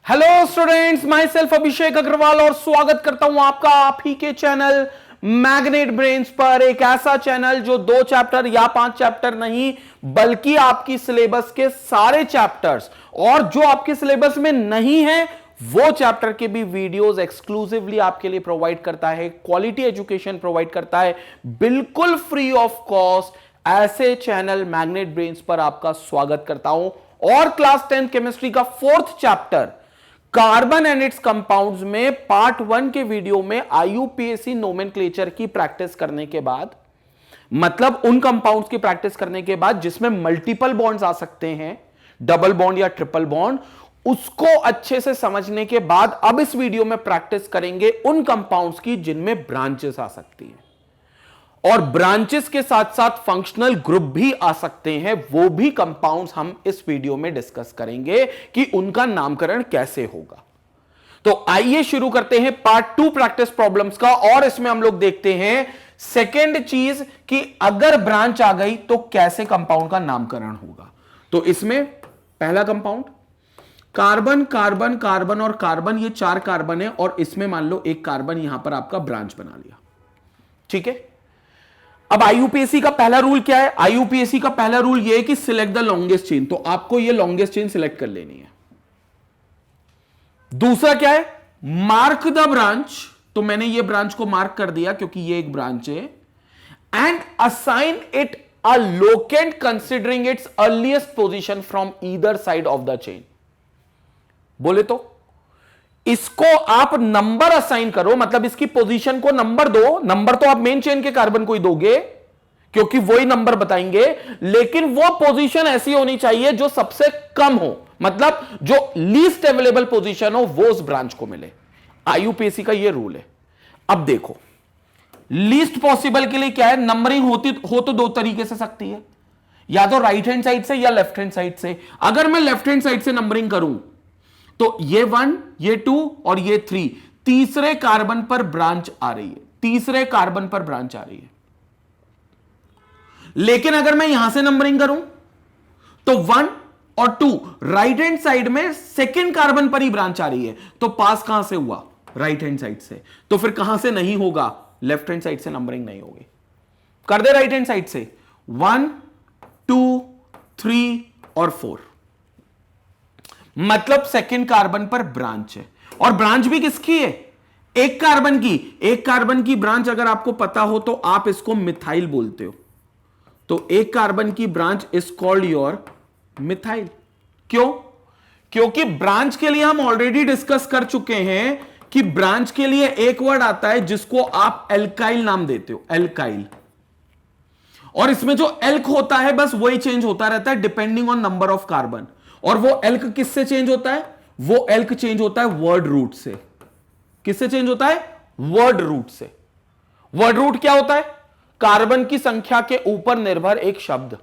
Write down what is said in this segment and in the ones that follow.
Hello students, my self अभिषेक अग्रवाल और स्वागत करता हूं आपका आप ही के चैनल मैग्नेट ब्रेन्स पर। एक ऐसा चैनल जो 2 चैप्टर या 5 चैप्टर नहीं बल्कि आपकी सिलेबस के सारे चैप्टर्स और जो आपके सिलेबस में नहीं है वो चैप्टर के भी वीडियोस एक्सक्लूसिवली आपके लिए प्रोवाइड करता है। क्वालिटी एजुकेशन प्रोवाइड करता है बिल्कुल फ्री ऑफ कॉस्ट। ऐसे चैनल मैग्नेट ब्रेन्स पर आपका स्वागत करता हूं। और क्लास 10 केमिस्ट्री का 4th chapter carbon and it's compounds में पार्ट 1 के वीडियो में आईयूपीएसी नोमेनक्लेचर की प्रैक्टिस करने के बाद, मतलब उन कंपाउंड्स की प्रैक्टिस करने के बाद जिसमें मल्टीपल बॉन्ड्स आ सकते हैं, डबल बॉन्ड या ट्रिपल बॉन्ड, उसको अच्छे से समझने के बाद अब इस वीडियो में प्रैक्टिस करेंगे उन कंपाउंड्स की जिनमें ब्रांचेस आ सकती हैं और ब्रांचेस के साथ साथ फंक्शनल ग्रुप भी आ सकते हैं। वो भी कंपाउंड्स हम इस वीडियो में डिस्कस करेंगे कि उनका नामकरण कैसे होगा। तो आइए शुरू करते हैं पार्ट 2 प्रैक्टिस प्रॉब्लम्स का। और इसमें हम लोग देखते हैं सेकेंड चीज कि अगर ब्रांच आ गई तो कैसे कंपाउंड का नामकरण होगा। तो इसमें पहला कंपाउंड कार्बन कार्बन कार्बन और कार्बन, ये 4 कार्बन है और इसमें मान लो एक कार्बन यहां पर आपका ब्रांच बना लिया। ठीक है, अब आईयूपीएसी का पहला रूल क्या है? आईयूपीएसी का पहला रूल यह है कि सिलेक्ट द लॉन्गेस्ट चेन। तो आपको यह लॉन्गेस्ट चेन सिलेक्ट कर लेनी है। दूसरा क्या है? Mark the branch. तो मैंने यह ब्रांच को मार्क कर दिया क्योंकि यह एक ब्रांच है। And assign it a locant considering it's earliest position from either side of the chain. बोले तो इसको आप नंबर असाइन करो, मतलब इसकी पोजीशन को नंबर दो। नंबर तो आप मेन चेन के कार्बन को ही दोगे क्योंकि वही नंबर बताएंगे, लेकिन वो पोजीशन ऐसी होनी चाहिए जो सबसे कम हो, मतलब जो लीस्ट अवेलेबल पोजीशन हो वो उस ब्रांच को मिले। आईयूपीएसी का ये रूल है। अब देखो लीस्ट पॉसिबल के लिए क्या है? नंबरिंग हो तो 2 तरीके से सकती है, या तो राइट हैंड साइड से या लेफ्ट हैंड साइड से। अगर मैं लेफ्ट हैंड साइड से नंबरिंग करूं तो ये 1, ये 2 और ये 3 तीसरे कार्बन पर ब्रांच आ रही है, तीसरे कार्बन पर ब्रांच आ रही है। लेकिन अगर मैं यहां से नंबरिंग करूं तो 1 और 2 राइट हैंड साइड में सेकेंड कार्बन पर ही ब्रांच आ रही है। तो पास कहां से हुआ? राइट हैंड साइड से। तो फिर कहां से नहीं होगा? लेफ्ट हैंड साइड से नंबरिंग नहीं होगी। कर दे राइट हैंड साइड से 1 2 3 और 4, मतलब सेकेंड कार्बन पर ब्रांच है। और ब्रांच भी किसकी है? एक कार्बन की। एक कार्बन की ब्रांच अगर आपको पता हो तो आप इसको मिथाइल बोलते हो। तो एक कार्बन की branch is called your methyl. क्यों? क्योंकि ब्रांच के लिए हम ऑलरेडी डिस्कस कर चुके हैं कि ब्रांच के लिए एक वर्ड आता है जिसको आप एल्काइल नाम देते हो, एल्काइल। और इसमें जो एल्क होता है बस वही चेंज होता रहता है depending on number of carbon. और वो एल्क किससे चेंज होता है? वो एल्क चेंज होता है वर्ड रूट से। किससे चेंज होता है? वर्ड रूट से। वर्ड रूट क्या होता है? कार्बन की संख्या के ऊपर निर्भर एक शब्द।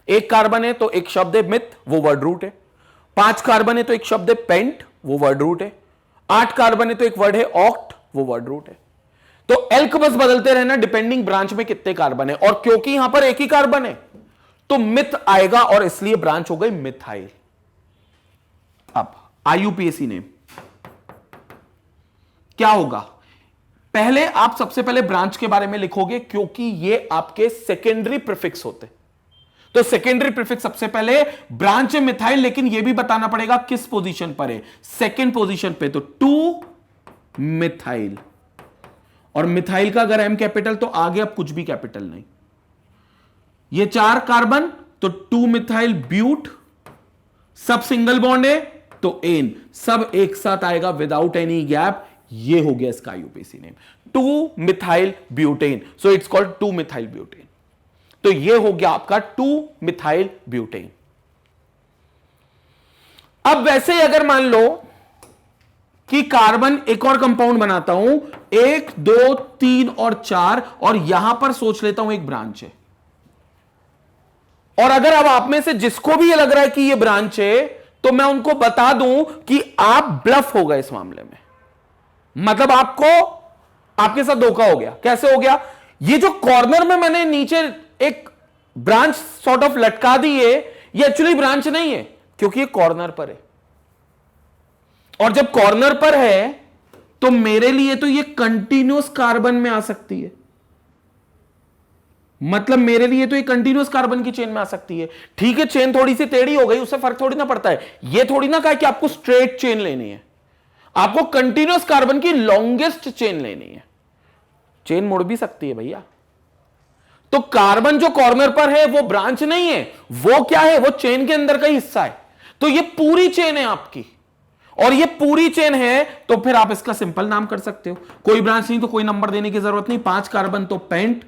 एक कार्बन है तो एक शब्द है मिथ, वो वर्ड रूट है। 5 कार्बन है तो एक शब्द है पेंट, वो वर्ड रूट है। 8 कार्बन है तो एक वर्ड है ऑक्ट, वो वर्ड रूट है। तो एल्क बस बदलते रहना डिपेंडिंग ब्रांच में कितने कार्बन है। और क्योंकि यहां पर एक ही कार्बन है तो मिथ आएगा और इसलिए ब्रांच हो गई मिथाइल। अब आईयूपीएसी नेम क्या होगा? पहले आप सबसे पहले ब्रांच के बारे में लिखोगे क्योंकि ये आपके सेकेंडरी प्रीफिक्स होते। तो सेकेंडरी प्रीफिक्स सबसे पहले ब्रांच है मिथाइल, लेकिन यह भी बताना पड़ेगा किस पोजीशन पर है, सेकेंड पोजीशन पे। तो 2 मिथाइल। और मिथाइल का अगर एम कैपिटल तो आगे अब कुछ भी कैपिटल नहीं। ये 4 कार्बन तो 2 मिथाइल ब्यूट, सब सिंगल बॉन्ड है तो एन, सब एक साथ आएगा विदाउट एनी गैप। ये हो गया इसका IUPAC name 2 methyl butane. So it's called 2 methyl butane. तो ये हो गया आपका 2 मिथाइल ब्यूटेन। अब वैसे ही अगर मान लो कि कार्बन एक और कंपाउंड बनाता हूं, 1 2 3 और 4, और यहां पर सोच लेता हूं एक ब्रांच है। और अगर अब आप में से जिसको भी ये लग रहा है कि ये ब्रांच है तो मैं उनको बता दूं कि आप ब्लफ हो गए इस मामले में, मतलब आपको आपके साथ धोखा हो गया। कैसे हो गया? ये जो कॉर्नर में मैंने नीचे एक ब्रांच सॉर्ट ऑफ लटका दी है, ये एक्चुअली ब्रांच नहीं है क्योंकि ये कॉर्नर पर है। और जब कॉर्नर पर है तो मेरे लिए तो ये कंटिन्यूअस कार्बन में आ सकती है, मतलब मेरे लिए तो ये कंटिन्यूअस कार्बन की चेन में आ सकती है। ठीक है, चेन थोड़ी सी टेढ़ी हो गई, उससे फर्क थोड़ी ना पड़ता है। ये थोड़ी ना कहा कि आपको स्ट्रेट चेन लेनी है, आपको कंटिन्यूअस कार्बन की लॉन्गेस्ट चेन लेनी है। चेन मुड़ भी सकती है भैया। तो कार्बन जो कॉर्नर पर है वो ब्रांच नहीं है, वो क्या है, वो चेन के अंदर का हिस्सा है। तो ये पूरी चेन है आपकी, और ये पूरी चेन है तो फिर आप इसका सिंपल नाम कर सकते हो। कोई ब्रांच नहीं तो कोई नंबर देने की जरूरत नहीं। 5 कार्बन तो पेंट,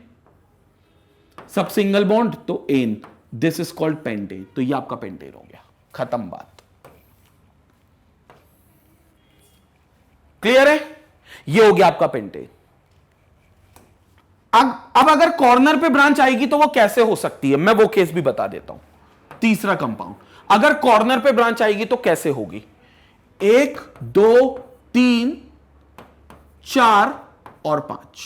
सब सिंगल बॉन्ड तो ane, this is called pentane. तो ये आपका पेंटेन हो गया, खत्म बात। क्लियर है? ये हो गया आपका पेंटेन। अब अगर कॉर्नर पे ब्रांच आएगी तो वो कैसे हो सकती है, मैं वो केस भी बता देता हूं। तीसरा कंपाउंड, अगर कॉर्नर पे ब्रांच आएगी तो कैसे होगी? 1 2 3 4 और 5।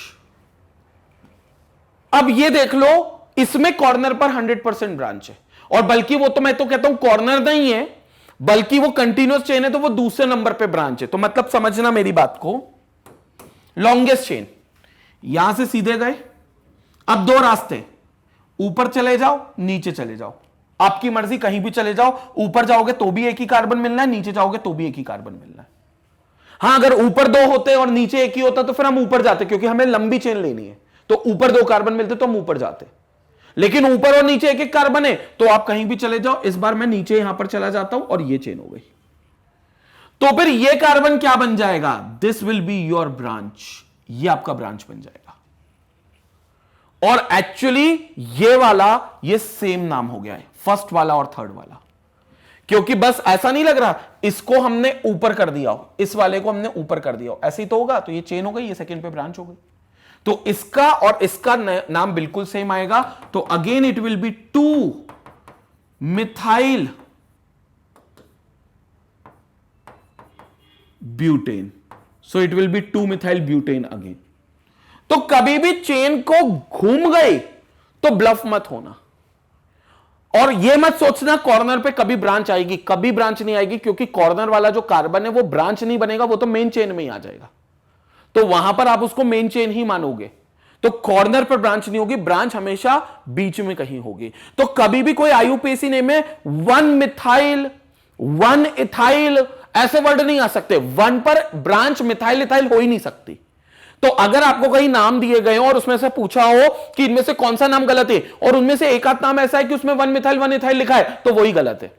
अब ये देख लो, इसमें कॉर्नर पर 100% ब्रांच है, और बल्कि वो तो मैं तो कहता हूं कॉर्नर नहीं है, बल्कि वो कंटिन्यूअस चेन है, तो वो दूसरे नंबर पे ब्रांच है। तो मतलब समझना मेरी बात को, लॉन्गेस्ट चेन यहां से सीधे गए। अब 2 रास्ते, ऊपर चले जाओ, नीचे चले जाओ, आपकी मर्जी, कहीं भी चले जाओ। ऊपर जाओगे तो भी एक ही कार्बन मिलना है, नीचे जाओगे तो भी एक ही कार्बन मिलना है। हां, अगर ऊपर 2 होते और नीचे एक ही होता तो फिर हम ऊपर जाते, क्योंकि हमें लंबी चेन लेनी है। तो ऊपर 2 कार्बन मिलते तो हम ऊपर जाते, लेकिन ऊपर और नीचे एक एक कार्बन है, तो आप कहीं भी चले जाओ। इस बार मैं नीचे यहां पर चला जाता हूं और ये चेन हो गई। तो फिर ये कार्बन क्या बन जाएगा? This will be your branch, ये आपका ब्रांच बन जाएगा। और एक्चुअली ये वाला ये सेम नाम हो गया है, फर्स्ट वाला और थर्ड वाला, क्योंकि बस ऐसा नहीं लग रहा इसको हमने ऊपर कर दिया हो, इस वाले को हमने ऊपर कर दिया हो, ऐसे ही तो होगा। तो ये चेन हो गई, ये सेकंड पे ब्रांच हो गई। तो इसका और इसका नाम बिल्कुल सेम आएगा। तो again it will be 2 methyl butane. So it will be 2 methyl butane again. तो कभी भी चेन को घूम गई तो ब्लफ मत होना, और यह मत सोचना कॉर्नर पे कभी ब्रांच आएगी। कभी ब्रांच नहीं आएगी, क्योंकि कॉर्नर वाला जो कार्बन है वो ब्रांच नहीं बनेगा, वो तो मेन चेन में ही आ जाएगा। तो वहां पर आप उसको मेन चेन ही मानोगे। तो कॉर्नर पर ब्रांच नहीं होगी, ब्रांच हमेशा बीच में कहीं होगी। तो कभी भी कोई आईयूपीएसी नेम में 1 मिथाइल 1 इथाइल ऐसे वर्ड नहीं आ सकते। 1 पर ब्रांच मिथाइल इथाइल हो ही नहीं सकती। तो अगर आपको कहीं नाम दिए गए हो और उसमें से पूछा हो कि इनमें से कौन सा नाम गलत है, और उनमें से एक आध नाम ऐसा है कि उसमें 1 मिथाइल 1 इथाइल लिखा है, तो वही गलत है,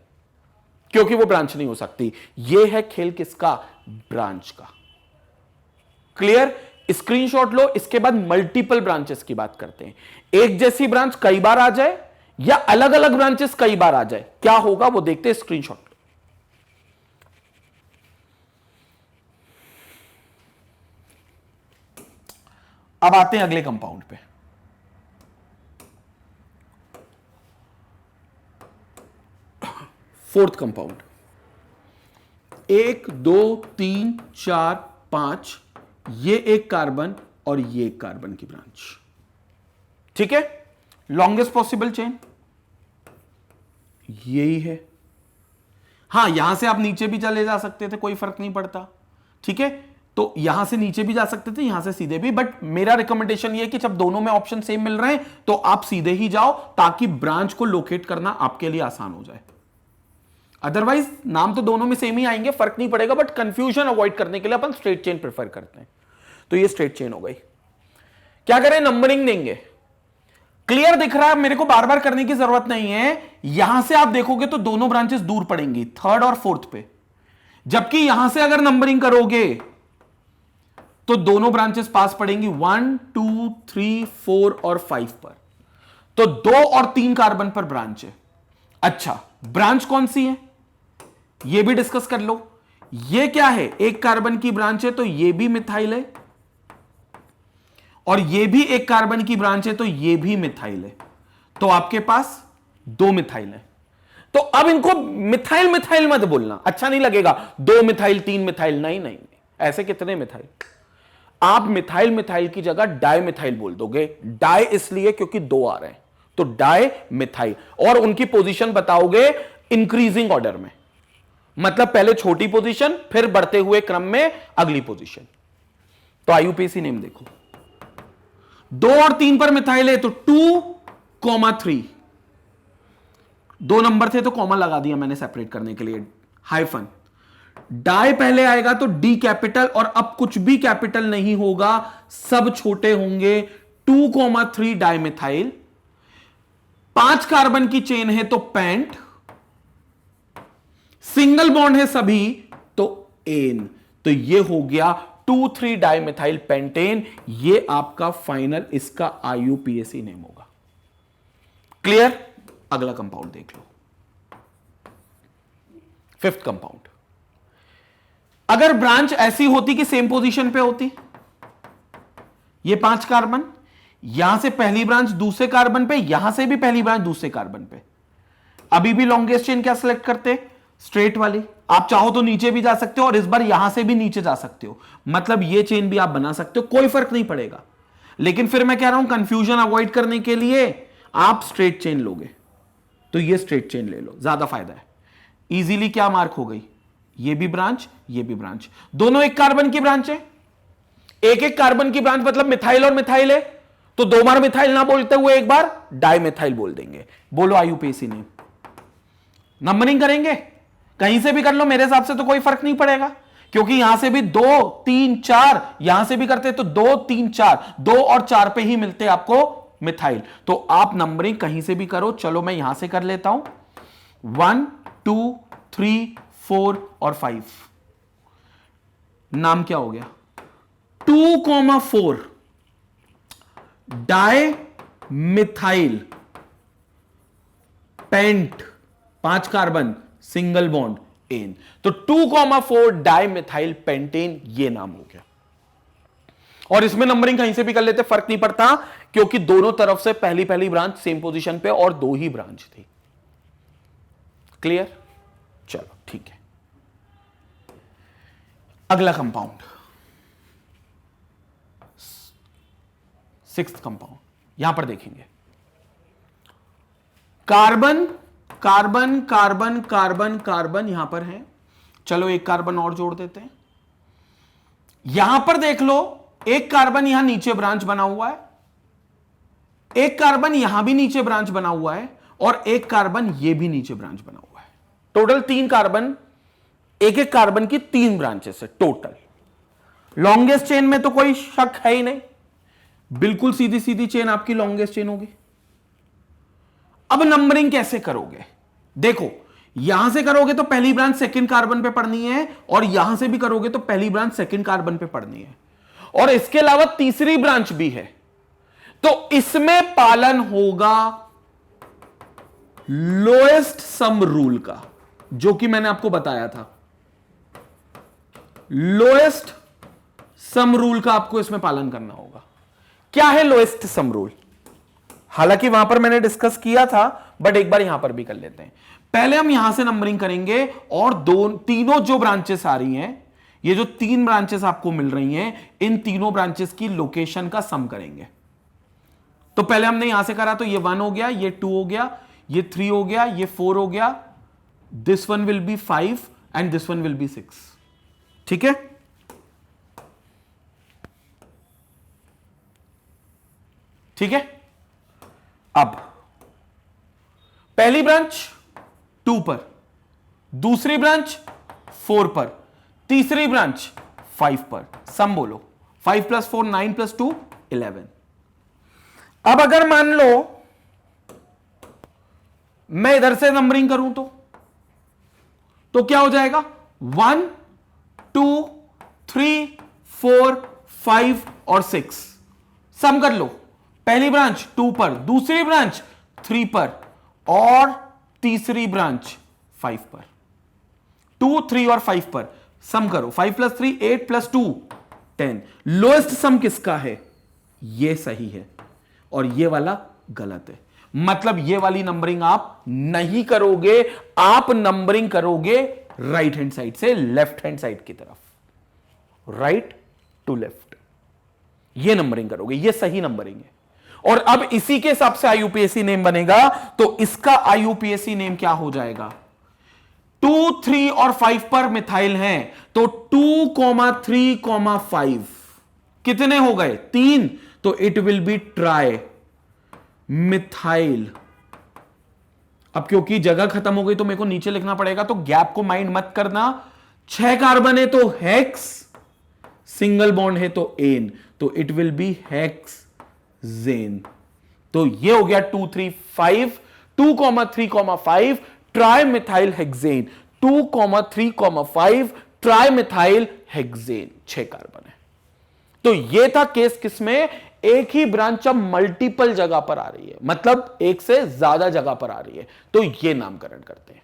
क्योंकि वो ब्रांच नहीं हो सकती। यह है खेल किसका? ब्रांच का। क्लियर? स्क्रीनशॉट लो। इसके बाद मल्टीपल ब्रांचेस की बात करते हैं। एक जैसी ब्रांच कई बार आ जाए या अलग अलग ब्रांचेस कई बार आ जाए, क्या होगा वो देखते हैं। स्क्रीनशॉट। अब आते हैं अगले कंपाउंड पे। फोर्थ कंपाउंड, 1 2 3 4 5, ये एक कार्बन और ये एक कार्बन की ब्रांच। ठीक है, लॉन्गेस्ट पॉसिबल चेन यही है। हां, यहां से आप नीचे भी चले जा सकते थे, कोई फर्क नहीं पड़ता। ठीक है, तो यहां से नीचे भी जा सकते थे, यहां से सीधे भी, बट मेरा रिकमेंडेशन ये है कि जब दोनों में ऑप्शन सेम मिल रहे हैं तो आप सीधे ही जाओ, ताकि ब्रांच को लोकेट करना आपके लिए आसान हो जाए। अदरवाइज नाम तो दोनों में सेम ही आएंगे, फर्क नहीं पड़ेगा, बट कंफ्यूजन अवॉइड करने के लिए अपन स्ट्रेट चेन प्रेफर करते हैं। तो ये स्ट्रेट चेन हो गई। क्या करें? नंबरिंग देंगे। क्लियर दिख रहा है? मेरे को बार बार करने की जरूरत नहीं है। यहां से आप देखोगे तो दोनों ब्रांचेस दूर पड़ेंगी, थर्ड और फोर्थ पे, जबकि यहां से अगर नंबरिंग करोगे तो दोनों ब्रांचेस पास पड़ेंगी 1 2 3 4 और 5 पर। तो 2 और 3 कार्बन पर ब्रांच है। अच्छा, ब्रांच कौन सी है ये भी डिस्कस कर लो। ये क्या है? एक कार्बन की ब्रांच है, तो ये भी मिथाइल है, और ये भी एक कार्बन की ब्रांच है, तो ये भी मिथाइल है। तो आपके पास 2 मिथाइल है। तो अब इनको मिथाइल मिथाइल मत बोलना, अच्छा नहीं लगेगा। 2 मिथाइल 3 मिथाइल, नहीं नहीं, ऐसे कितने मिथाइल? आप मिथाइल मिथाइल की जगह डाई मिथाइल बोल दोगे। डाई इसलिए क्योंकि 2 आ रहे हैं, तो डाई मिथाइल, और उनकी पोजीशन बताओगे इंक्रीजिंग ऑर्डर में। मतलब पहले छोटी पोजीशन फिर बढ़ते हुए क्रम में अगली पोजीशन। तो आईयूपीएसी नेम देखो, 2 और 3 पर मिथाइल है तो 2,3, 2 नंबर थे तो कॉमा लगा दिया मैंने सेपरेट करने के लिए, हाइफन। डाई पहले आएगा तो डी कैपिटल, और अब कुछ भी कैपिटल नहीं होगा, सब छोटे होंगे। 2,3 डाई मिथाइल, 5 कार्बन की चेन है तो पेंट, सिंगल बॉन्ड है सभी तो एन। तो ये हो गया 2,3 डाई मिथाइल पेंटेन। ये आपका फाइनल इसका आईयूपीएसी नेम होगा। क्लियर? अगला कंपाउंड देख लो, 5th कंपाउंड। अगर ब्रांच ऐसी होती कि सेम पोजीशन पे होती, ये 5 कार्बन, यहां से पहली ब्रांच दूसरे कार्बन पे, यहां से भी पहली ब्रांच दूसरे कार्बन पे, अभी भी लॉन्गेस्ट चेन क्या सिलेक्ट करते? स्ट्रेट वाली। आप चाहो तो नीचे भी जा सकते हो और इस बार यहां से भी नीचे जा सकते हो, मतलब ये चेन भी आप बना सकते हो, कोई फर्क नहीं पड़ेगा। लेकिन फिर मैं कह रहा हूं कंफ्यूजन अवॉइड करने के लिए आप स्ट्रेट चेन लोगे तो ये स्ट्रेट चेन ले लो, ज्यादा फायदा है। इजीली क्या मार्क हो गई? ये भी ब्रांच, ये भी ब्रांच, दोनों एक कार्बन की ब्रांच है। एक एक कार्बन की ब्रांच मतलब मिथाइल और मिथाइल है, तो 2 बार मिथाइल ना बोलते हुए एक बार डाई मिथाइल बोल देंगे। बोलो आईयूपीएसी नेम। नंबरिंग करेंगे, कहीं से भी कर लो, मेरे हिसाब से तो कोई फर्क नहीं पड़ेगा, क्योंकि यहां से भी 2, 3, 4, यहां से भी करते तो 2, 3, 4, 2 और 4 पे ही मिलते आपको मिथाइल। तो आप नंबरिंग कहीं से भी करो। चलो मैं यहां से कर लेता हूं, 1, 2, 3, 4 और 5। नाम क्या हो गया? 2,4 dimethyl pent, 5 carbon, single bond, ane. तो 2,4 डाई मिथाइल पेंटेन, ये नाम हो गया। और इसमें नंबरिंग कहीं से भी कर लेते, फर्क नहीं पड़ता, क्योंकि दोनों तरफ से पहली पहली ब्रांच सेम पोजीशन पे और 2 ही ब्रांच थी। क्लियर? चलो ठीक है। अगला कंपाउंड, 6th कंपाउंड, यहां पर देखेंगे carbon carbon carbon carbon carbon, यहां पर है। चलो एक कार्बन और जोड़ देते हैं। यहां पर देख लो, एक कार्बन यहां नीचे ब्रांच बना हुआ है, एक कार्बन यहां भी नीचे ब्रांच बना हुआ है, और एक कार्बन ये भी नीचे ब्रांच बना हुआ है। टोटल 3 कार्बन, एक एक कार्बन की 3 ब्रांचेस है टोटल। लॉन्गेस्ट चेन में तो कोई शक है ही नहीं, बिल्कुल सीधी सीधी चेन आपकी लॉन्गेस्ट चेन होगी। अब नंबरिंग कैसे करोगे? देखो, यहां से करोगे तो पहली ब्रांच सेकंड कार्बन पे पढ़नी है, और यहां से भी करोगे तो पहली ब्रांच सेकंड कार्बन पे पढ़नी है, और इसके अलावा तीसरी ब्रांच भी है। तो इसमें पालन होगा लोएस्ट सम रूल का, जो कि मैंने आपको बताया था। लोएस्ट सम रूल का आपको इसमें पालन करना होगा। क्या है लोएस्ट सम रूल? हालांकि वहां पर मैंने डिस्कस किया था, बट एक बार यहां पर भी कर लेते हैं। पहले हम यहां से नंबरिंग करेंगे, और तीनों जो ब्रांचेस आ रही हैं, ये जो 3 ब्रांचेस आपको मिल रही हैं, इन तीनों ब्रांचेस की लोकेशन का सम करेंगे। तो पहले हमने यहां से करा, तो ये 1 हो गया, ये 2 हो गया, ये 3 हो गया, ये 4 हो गया, this one will be 5 and this one will be 6। ठीक है? ठीक है। अब पहली ब्रांच 2 पर, दूसरी ब्रांच 4 पर, तीसरी ब्रांच 5 पर। सम बोलो, 5 + 4 9 + 2 11। अब अगर मान लो मैं इधर से नंबरिंग करूं तो क्या हो जाएगा? 1 2 3 4 5 और 6। सम कर लो, पहली ब्रांच 2 पर, दूसरी ब्रांच 3 पर, और तीसरी ब्रांच 5 पर। 2 3 और 5 पर सम करो, 5 + 3 8 + 2 10। लोएस्ट सम किसका है? ये सही है, और ये वाला गलत है। मतलब ये वाली नंबरिंग आप नहीं करोगे, आप नंबरिंग करोगे राइट हैंड साइड से लेफ्ट हैंड साइड की तरफ, राइट टू लेफ्ट, ये नंबरिंग करोगे, ये सही नंबरिंग है। और अब इसी के हिसाब से आईयूपीएसी नेम बनेगा। तो इसका आईयूपीएसी नेम क्या हो जाएगा? 2, 3 और 5 पर मिथाइल हैं, तो 2, 3, 5 कितने हो गए? 3। तो it will be tri methyl. अब क्योंकि जगह खत्म हो गई तो मेरे को नीचे लिखना पड़ेगा, तो गैप को माइंड मत करना। 6 कार्बन है तो हेक्स, सिंगल बॉन्ड है तो एन, तो इट विल बी हेक्सेन। तो ये हो गया 2, 3, 5, 2, 3, 5 tri methyl hexane. 2, 3, 5 tri methyl hexane. 6 carbon है। तो ये था केस किसमें? एक ही ब्रांच अब मल्टीपल जगह पर आ रही है, मतलब एक से ज्यादा जगह पर आ रही है, तो ये नामकरण करते हैं।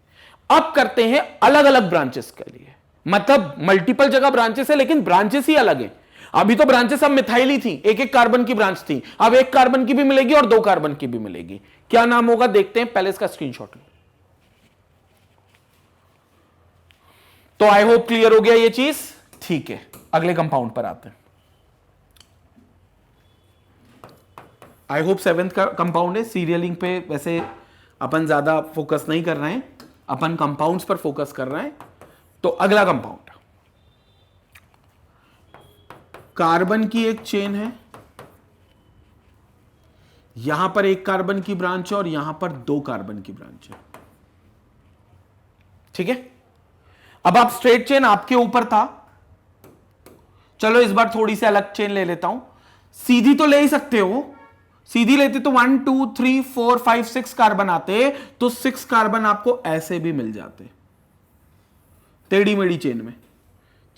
अब करते हैं अलग अलग ब्रांचेस के लिए, मतलब मल्टीपल जगह ब्रांचेस है लेकिन ब्रांचेस ही अलग है। अभी तो ब्रांचेस अब मिथाइल ही थी, एक एक कार्बन की ब्रांच थी, अब 1 कार्बन की भी मिलेगी और 2 कार्बन की भी मिलेगी। क्या नाम होगा देखते हैं, पहले इसका स्क्रीनशॉट लो। तो आई होप क्लियर हो गया ये चीज। ठीक है, अगले कंपाउंड पर आते हैं। आई होप 7th का कंपाउंड है। सीरियलिंग पे वैसे अपन ज्यादा फोकस नहीं कर रहे हैं, अपन कंपाउंड्स पर फोकस कर रहे हैं। तो अगला कंपाउंड, कार्बन की एक चेन है, यहां पर 1 कार्बन की ब्रांच है और यहां पर 2 कार्बन की ब्रांच है। ठीक है, अब आप स्ट्रेट चेन आपके ऊपर था, चलो इस बार थोड़ी सी अलग चेन ले लेता हूं। सीधी तो ले ही सकते हो, सीधी लेते तो 1, 2, 3, 4, 5, 6 कार्बन आते, तो 6 कार्बन आपको ऐसे भी मिल जाते टेढ़ी मेढ़ी चेन में।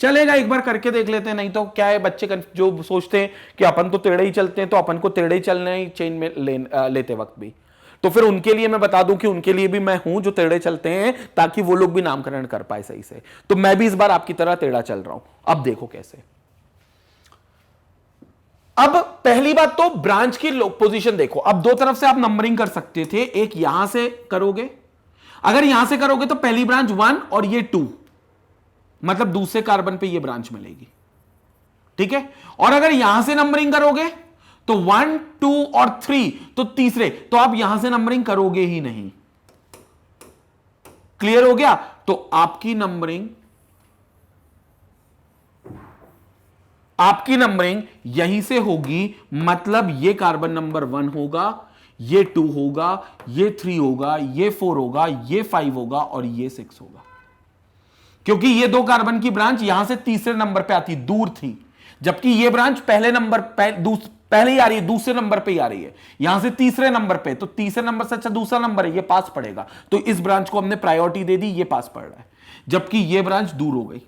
चलेगा, एक बार करके देख लेते हैं। नहीं तो क्या है, बच्चे जो सोचते हैं कि अपन तो टेढ़े ही चलते हैं, तो अपन को टेढ़े ही चलना ही चेन में लेते वक्त भी। तो फिर उनके लिए मैं बता दूं कि उनके लिए भी मैं हूं जो टेढ़े चलते हैं, ताकि वो लोग भी नामकरण कर पाए सही से। तो मैं भी इस बार आपकी तरह टेढ़ा चल रहा हूं। अब देखो कैसे। अब पहली बात तो ब्रांच की पोजीशन देखो। अब 2 तरफ से आप नंबरिंग कर सकते थे, एक यहां से करोगे, अगर यहां से करोगे तो पहली ब्रांच 1 और ये 2, मतलब दूसरे कार्बन पे ये ब्रांच मिलेगी। ठीक है, और अगर यहां से नंबरिंग करोगे तो 1, 2 और 3, तो तीसरे, तो आप यहां से नंबरिंग करोगे ही नहीं। क्लियर हो गया? तो आपकी नंबरिंग यहीं से होगी, मतलब ये कार्बन नंबर 1 होगा, ये 2 होगा, ये 3 होगा, ये 4 होगा, ये 5 होगा और ये 6 होगा। क्योंकि ये 2 कार्बन की ब्रांच यहां से तीसरे नंबर पे आती, दूर थी, जबकि ये ब्रांच पहले नंबर पहले ही आ रही है, दूसरे नंबर पे ही आ रही है, यहां से तीसरे नंबर पे, तो तीसरे नंबर से अच्छा दूसरा नंबर है, ये पास पड़ेगा, तो इस ब्रांच को हमने प्रायोरिटी दे दी, ये पास पड़ रहा है, जबकि ये ब्रांच दूर हो गई।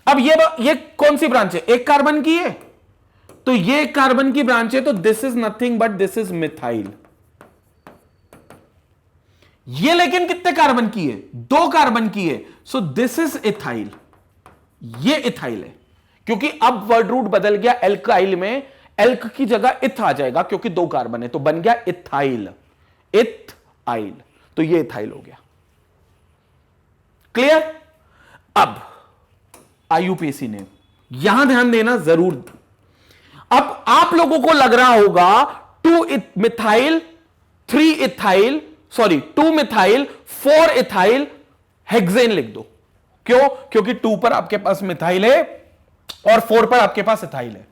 अब ये कौन सी ब्रांच है? 1 कार्बन की है, तो ये 1 कार्बन की ब्रांच है, तो this is nothing but this is methyl. ये लेकिन कितने कार्बन की है? 2 कार्बन की है, सो दिस इज इथाइल। ये इथाइल है, क्योंकि अब वर्ड रूट बदल गया, एल्काइल में एल्क की जगह इथ आ जाएगा, क्योंकि 2 कार्बन है, तो बन गया इथाइल। इथाइल, तो ये इथाइल हो गया। क्लियर? अब आईयूपीएसी ने यहां ध्यान देना जरूर। अब आप लोगों को लग रहा होगा 2 methyl 3 ethyl, sorry 2 methyl 4 ethyl hexane लिख दो। क्यों? क्योंकि 2 पर आपके पास मिथाइल है और 4 पर आपके पास इथाइल है।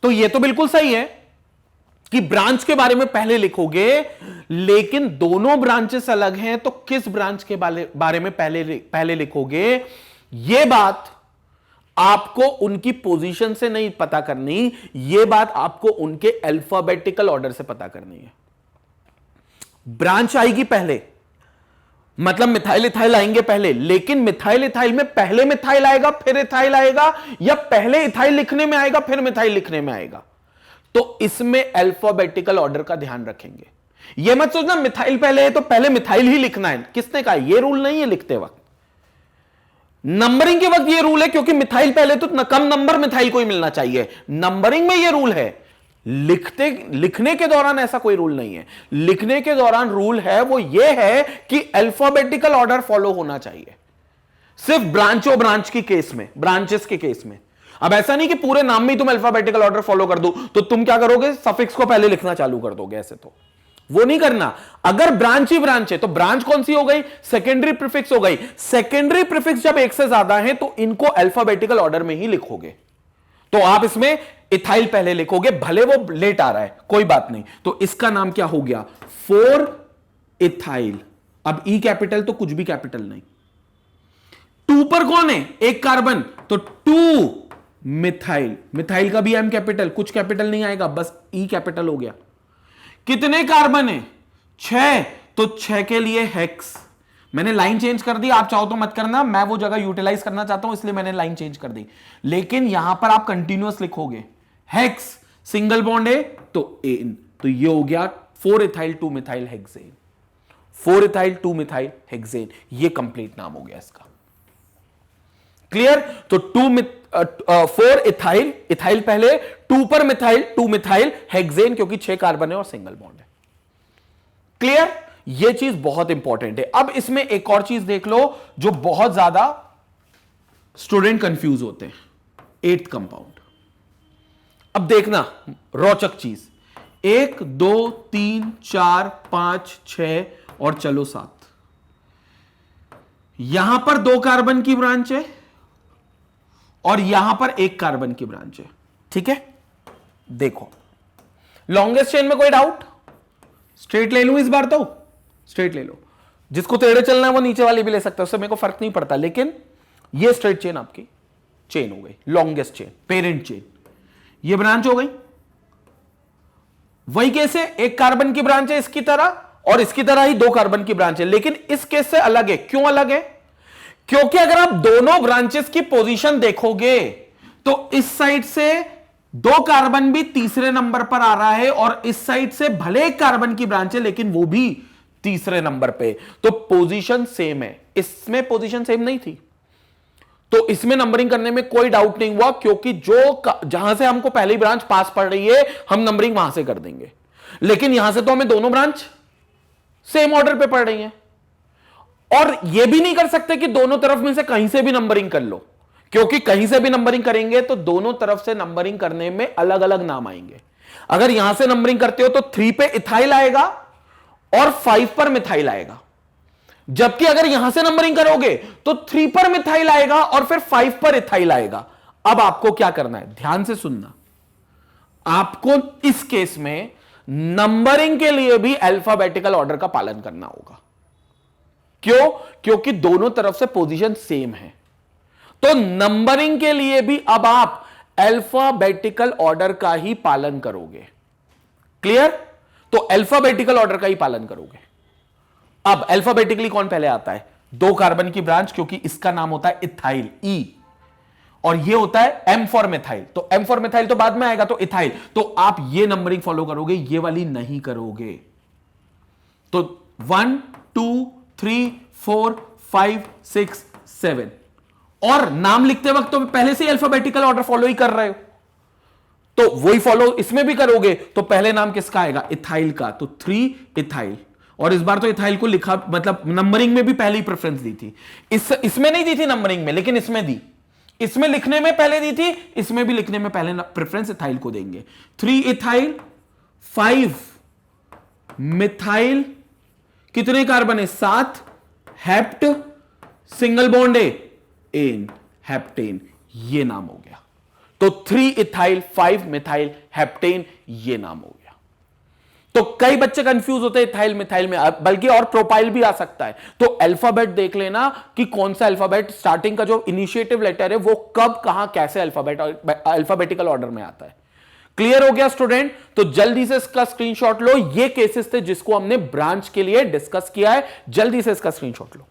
तो ये तो बिल्कुल सही है कि ब्रांच के बारे में पहले लिखोगे, लेकिन दोनों ब्रांचेस अलग हैं, तो किस ब्रांच के बारे में पहले लिखोगे? यह बात आपको उनकी पोजीशन से नहीं पता करनी, यह बात आपको उनके अल्फाबेटिकल ऑर्डर से पता करनी है। ब्रांच आएगी पहले, मतलब मिथाइल इथाइल आएंगे पहले, लेकिन मिथाइल इथाइल में पहले मिथाइल आएगा फिर इथाइल आएगा, या पहले इथाइल लिखने में आएगा फिर मिथाइल लिखने में आएगा। तो इसमें अल्फाबेटिकल ऑर्डर का ध्यान रखेंगे। यह मत सोचना मिथाइल पहले है तो पहले मिथाइल ही लिखना है, किसने कहा? यह रूल नहीं है लिखते वक्त। नंबरिंग के वक्त यह रूल है, क्योंकि मिथाइल पहले तो कम नंबर मिथाइल को ही मिलना चाहिए। नंबरिंग में यह रूल है, लिखने के दौरान ऐसा कोई रूल नहीं है। लिखने के दौरान रूल है वो ये है कि अल्फाबेटिकल ऑर्डर फॉलो होना चाहिए, सिर्फ ब्रांच के केस में, ब्रांचेस के केस में। अब ऐसा नहीं कि पूरे नाम में ही तुम अल्फाबेटिकल ऑर्डर फॉलो कर दो, तो तुम क्या करोगे? सफिक्स को पहले लिखना चालू कर दोगे, ऐसे तो वो नहीं करना। अगर ब्रांच ही ब्रांच है तो ब्रांच कौन सी हो गई, सेकेंडरी प्रीफिक्स हो गई। सेकेंडरी प्रीफिक्स जब एक से ज्यादा है तो इनको अल्फाबेटिकल ऑर्डर में ही लिखोगे। तो आप इसमें इथाइल पहले लिखोगे, भले वो लेट आ रहा है कोई बात नहीं। तो इसका नाम क्या हो गया, 4 इथाइल। अब ई कैपिटल तो कुछ भी कैपिटल नहीं। 2 पर कौन है, एक कार्बन, तो 2 मिथाइल। मिथाइल का भी एम कैपिटल, कुछ कैपिटल नहीं आएगा, बस ई कैपिटल हो गया। कितने कार्बन है, 6, तो 6 के लिए हेक्स। मैंने लाइन चेंज कर दी, आप चाहो तो मत करना, मैं वो जगह यूटिलाइज करना चाहता हूं इसलिए मैंने लाइन चेंज कर दी। लेकिन यहां पर आप कंटिन्यूअस लिखोगे, हेक्स सिंगल बॉन्ड है तो एन, तो ये हो गया 4 ethyl 2 methyl hexane. 4 ethyl 2 methyl hexane, ये कंप्लीट नाम हो गया इसका। क्लियर। तो 4 इथाइल, इथाइल पहले, 2 पर मिथाइल, 2 मिथाइल हेक्सेन, क्योंकि 6 कार्बन है और सिंगल बॉन्ड है। क्लियर। ये चीज बहुत इंपॉर्टेंट है। अब इसमें एक और चीज देख लो जो बहुत ज्यादा स्टूडेंट कंफ्यूज होते हैं, 8th कंपाउंड। अब देखना रोचक चीज, 1 2 3 4 5 6 और चलो 7। यहां पर 2 कार्बन की ब्रांच है और यहां पर 1 कार्बन की ब्रांच है, ठीक है। देखो लॉन्गेस्ट चेन में कोई डाउट, स्ट्रेट ले लूं इस बार, तो स्ट्रेट ले लो। जिसको टेढ़े चलना है वो नीचे वाली भी ले सकता है, उससे मेरे को फर्क नहीं पड़ता। लेकिन ये स्ट्रेट चेन आपकी चेन हो गई, लॉन्गेस्ट चेन, पेरेंट चेन। ये ब्रांच हो गई। वही कैसे, 1 कार्बन की ब्रांच है इसकी तरह और इसकी तरह ही 2 कार्बन की ब्रांच है, लेकिन इस केस से अलग है। क्यों अलग है, क्योंकि अगर आप दोनों ब्रांचेस की पोजीशन देखोगे तो इस साइड से 2 कार्बन भी तीसरे नंबर पर आ रहा है और इस साइड से भले 1 कार्बन की ब्रांच है लेकिन वो भी तीसरे नंबर पे, तो पोजीशन सेम है। इसमें पोजीशन सेम नहीं थी तो इसमें नंबरिंग करने में कोई डाउट नहीं हुआ, क्योंकि जहां से हमको पहली ब्रांच पास पड़ रही है हम नंबरिंग वहां से कर देंगे। लेकिन यहां से तो हमें दोनों ब्रांच सेम ऑर्डर पे पड़ रही है, और यह भी नहीं कर सकते कि दोनों तरफ में से कहीं से भी नंबरिंग कर लो, क्योंकि कहीं से भी नंबरिंग करेंगे तो दोनों तरफ से नंबरिंग करने में अलग अलग नाम आएंगे। अगर यहां से नंबरिंग करते हो तो 3 पे इथाइल आएगा और 5 पर मिथाइल आएगा, जबकि अगर यहां से नंबरिंग करोगे तो 3 पर मिथाइल आएगा और फिर 5 पर इथाइल आएगा। अब आपको क्या करना है, ध्यान से सुनना, आपको इस केस में नंबरिंग के लिए भी अल्फाबेटिकल ऑर्डर का पालन करना होगा। क्यों, क्योंकि दोनों तरफ से पोजीशन सेम है, तो नंबरिंग के लिए भी अब आप अल्फाबेटिकल ऑर्डर का ही पालन करोगे। क्लियर। तो अल्फाबेटिकल ऑर्डर का ही पालन करोगे। अब अल्फाबेटिकली कौन पहले आता है, 2 कार्बन की ब्रांच, क्योंकि इसका नाम होता है इथाइल, ई, और ये होता है एम फॉर मिथाइल, तो एम फॉर मिथाइल तो बाद में आएगा, तो इथाइल। तो आप ये नंबरिंग फॉलो करोगे, ये वाली नहीं करोगे। तो 1 2 3 4 5 6 7, और नाम लिखते वक्त तो पहले से अल्फाबेटिकल ऑर्डर फॉलो ही कर रहे हो, तो वही फॉलो इसमें भी करोगे। तो पहले नाम किसका आएगा, इथाइल का, तो 3 इथाइल। और इस बार तो इथाइल को लिखा, मतलब नंबरिंग में भी पहले ही प्रेफरेंस दी थी, इसमें नहीं दी थी नंबरिंग में, लेकिन इसमें दी। इसमें लिखने में पहले दी थी, इसमें भी लिखने में पहले प्रेफरेंस इथाइल को देंगे। 3 इथाइल 5 मिथाइल, कितने कार्बन है, 7, हेप्ट सिंगल बॉन्ड है, एन, हेप्टेन, ये नाम हो गया। तो 3 इथाइल 5 मिथाइल हेप्टेन, ये नाम हो गया। तो कई बच्चे कंफ्यूज होते हैं इथाइल मिथाइल में, बल्कि और प्रोपाइल भी आ सकता है। तो अल्फाबेट देख लेना कि कौन सा अल्फाबेट, स्टार्टिंग का जो इनिशिएटिव लेटर है वो कब कहां कैसे अल्फाबेटिकल ऑर्डर में आता है। क्लियर हो गया स्टूडेंट। तो जल्दी से इसका स्क्रीनशॉट लो, ये केसेस थे जिसको हमने ब्रांच के लिए डिस्कस किया है, जल्दी से इसका स्क्रीनशॉट लो।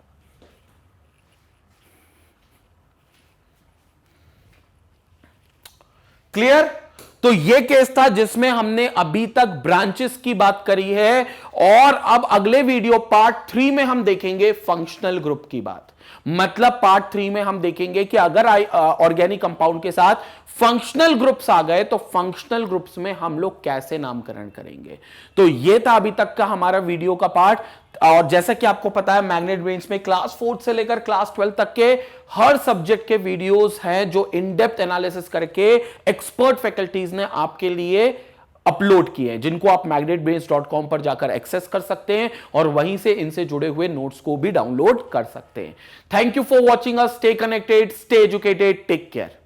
क्लियर। तो यह केस था जिसमें हमने अभी तक ब्रांचेस की बात करी है, और अब अगले वीडियो पार्ट 3 में हम देखेंगे फंक्शनल ग्रुप की बात। मतलब पार्ट 3 में हम देखेंगे कि अगर ऑर्गेनिक कंपाउंड के साथ फंक्शनल ग्रुप्स आ गए तो फंक्शनल ग्रुप्स में हम लोग कैसे नामकरण करेंगे। तो यह था अभी तक का हमारा वीडियो का पार्ट। और जैसा कि आपको पता है मैग्नेट ब्रेन्स में क्लास 4 से लेकर क्लास 12 तक के हर सब्जेक्ट के वीडियोस हैं जो इन डेप्थ एनालिसिस करके एक्सपर्ट फैकल्टीज ने आपके लिए अपलोड किए हैं, जिनको आप magnetbrains.com पर जाकर एक्सेस कर सकते हैं और वहीं से इनसे जुड़े हुए नोट्स को भी डाउनलोड कर सकते हैं। Thank you for watching us, stay connected, stay educated, take care.